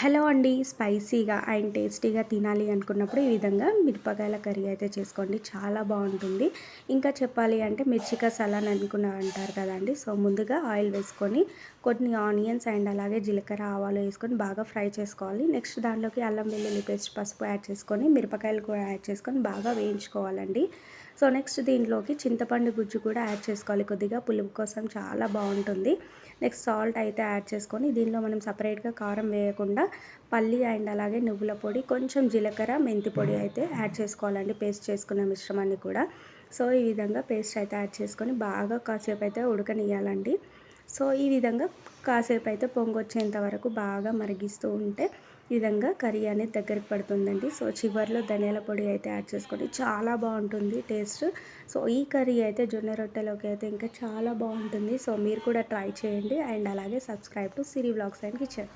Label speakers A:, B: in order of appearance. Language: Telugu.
A: హలో అండి. స్పైసీగా అండ్ టేస్టీగా తినాలి అనుకున్నప్పుడు ఈ విధంగా మిరపకాయల కర్రీ అయితే చేసుకోండి. చాలా బావుంటుంది. ఇంకా చెప్పాలి అంటే మిర్చికా సలాన్ అంటారు కదండీ. సో, ముందుగా ఆయిల్ వేసుకొని కొన్ని ఆనియన్స్ అండ్ అలాగే జీలకర్ర, ఆవాలు వేసుకొని బాగా ఫ్రై చేసుకోవాలి. నెక్స్ట్ దాంట్లోకి అల్లం వెల్లుల్లి పేస్ట్, పసుపు యాడ్ చేసుకొని మిరపకాయలు కూడా యాడ్ చేసుకొని బాగా వేయించుకోవాలండి. సో, నెక్స్ట్ దీంట్లోకి చింతపండు గుజ్జు కూడా యాడ్ చేసుకోవాలి. కొద్దిగా పులుపు కోసం చాలా బావుంటుంది. నెక్స్ట్ సాల్ట్ అయితే యాడ్ చేసుకొని దీనిలో మనం సపరేట్‌గా కారం వేయకుండా పల్లి అండ్ అలాగే నువ్వుల పొడి, కొంచెం జీలకర్ర, మెంతి పొడి అయితే యాడ్ చేసుకోవాలండి. పేస్ట్ చేసుకున్న మిశ్రమాన్ని కూడా. సో, ఈ విధంగా పేస్ట్ అయితే యాడ్ చేసుకొని బాగా కాసేపైతే ఉడకనియాలండి. సో, ఈ విధంగా కాసేపైతే పొంగొచ్చేంత వరకు బాగా మరిగిస్తూ ఉంటే ఈ విధంగా కర్రీ అనేది దగ్గరికి పడుతుందండి. సో, చివర్లో ధనియాల పొడి అయితే యాడ్ చేసుకొని చాలా బావుంటుంది టేస్ట్. సో, ఈ కర్రీ అయితే జొన్న రొట్టెలోకి అయితే ఇంకా చాలా బావుంటుంది. సో, మీరు కూడా ట్రై చేయండి. అండ్ అలాగే subscribe to Siri vlogs and kitchen.